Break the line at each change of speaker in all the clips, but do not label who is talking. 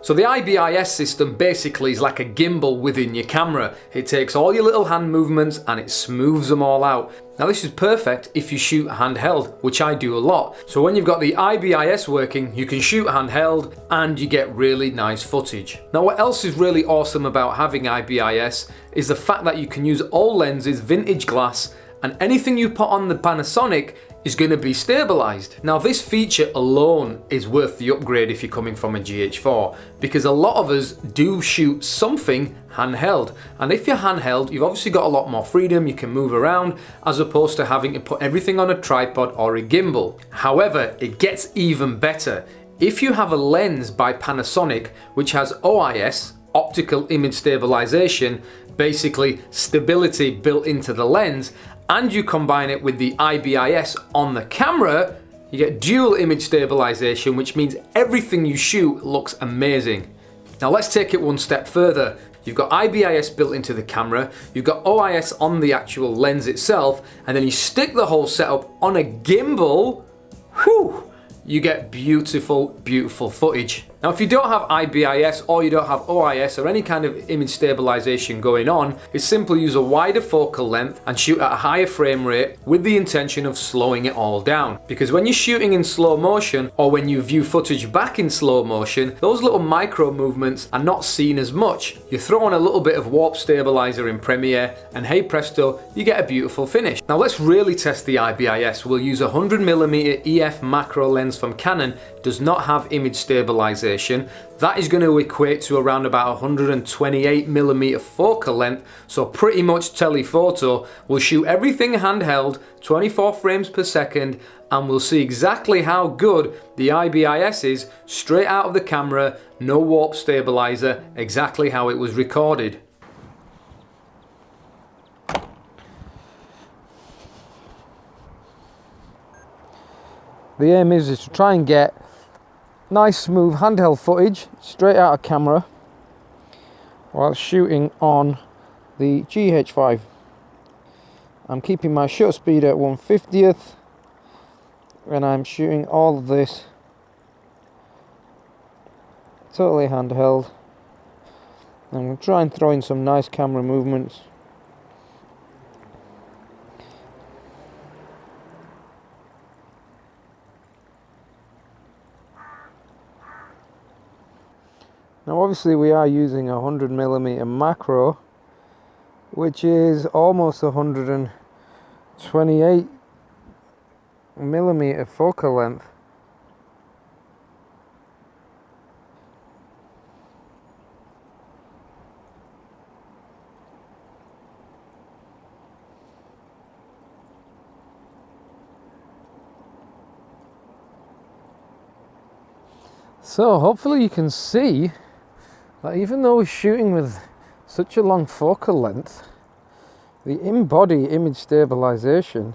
So the IBIS system basically is like a gimbal within your camera. It takes all your little hand movements and it smooths them all out. Now this is perfect if you shoot handheld, which I do a lot. So when you've got the IBIS working, you can shoot handheld and you get really nice footage. Now what else is really awesome about having IBIS is the fact that you can use old lenses, vintage glass, and anything you put on the Panasonic is going to be stabilized. Now this feature alone is worth the upgrade if you're coming from a GH4, because a lot of us do shoot something handheld, and if you're handheld you've obviously got a lot more freedom, you can move around as opposed to having to put everything on a tripod or a gimbal. However, it gets even better. If you have a lens by Panasonic which has OIS, optical image stabilization, basically stability built into the lens, and you combine it with the IBIS on the camera, you get dual image stabilization, which means everything you shoot looks amazing. Now let's take it one step further. You've got IBIS built into the camera, you've got OIS on the actual lens itself, and then you stick the whole setup on a gimbal, whew, you get beautiful, beautiful footage. Now if you don't have IBIS or you don't have OIS or any kind of image stabilization going on, it's simply use a wider focal length and shoot at a higher frame rate with the intention of slowing it all down. Because when you're shooting in slow motion or when you view footage back in slow motion, those little micro movements are not seen as much. You throw on a little bit of warp stabilizer in Premiere and hey presto, you get a beautiful finish. Now let's really test the IBIS. We'll use a 100mm EF macro lens from Canon, does not have image stabilization. That is going to equate to around about 128mm focal length, so pretty much telephoto. We'll shoot everything handheld, 24 frames per second, and we'll see exactly how good the IBIS is straight out of the camera, no warp stabilizer, exactly how it was recorded.
The aim is to try and get nice smooth handheld footage straight out of camera while shooting on the GH5. I'm keeping my shutter speed at 1/50th and I'm shooting all of this totally handheld. I'm going to try and throw in some nice camera movements. Now obviously we are using a 100mm macro, which is almost 128mm focal length. So hopefully you can see that even though we're shooting with such a long focal length, the in-body image stabilization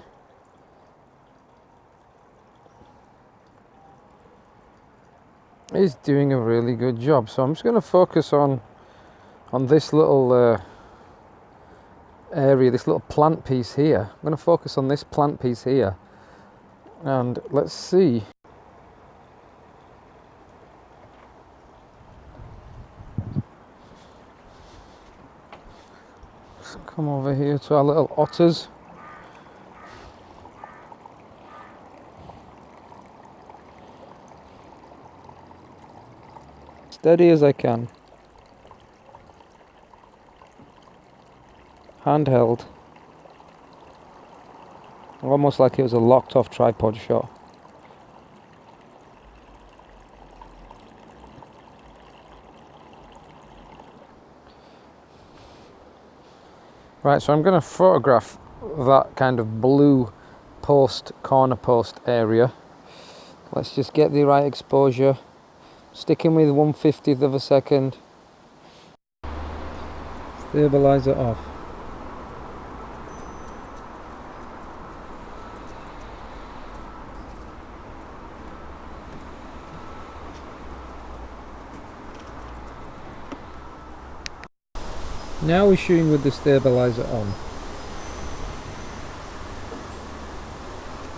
is doing a really good job. So I'm just going to focus on this little area, this little plant piece here. I'm going to focus on this plant piece here, and let's see. Come over here to our little otters. Steady as I can. Handheld. Almost like it was a locked off tripod shot. Right, so I'm going to photograph that kind of blue post, corner post area. Let's just get the right exposure. Sticking with 1/50th of a second. Stabilizer off. Now we're shooting with the stabilizer on.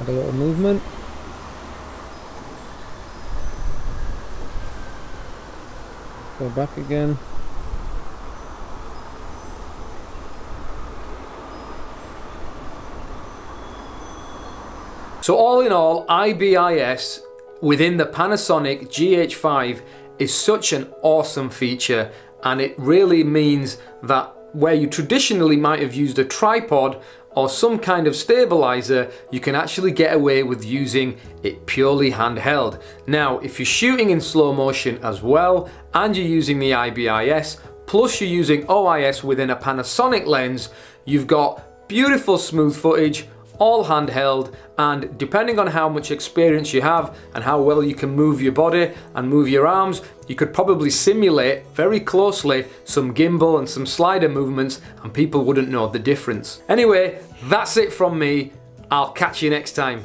Add a little movement. Go back again.
So all in all, IBIS within the Panasonic GH5 is such an awesome feature, and it really means that where you traditionally might have used a tripod or some kind of stabilizer, you can actually get away with using it purely handheld. Now, if you're shooting in slow motion as well, and you're using the IBIS, plus you're using OIS within a Panasonic lens, you've got beautiful smooth footage, all handheld, and depending on how much experience you have and how well you can move your body and move your arms, you could probably simulate very closely some gimbal and some slider movements and people wouldn't know the difference. Anyway, that's it from me. I'll catch you next time.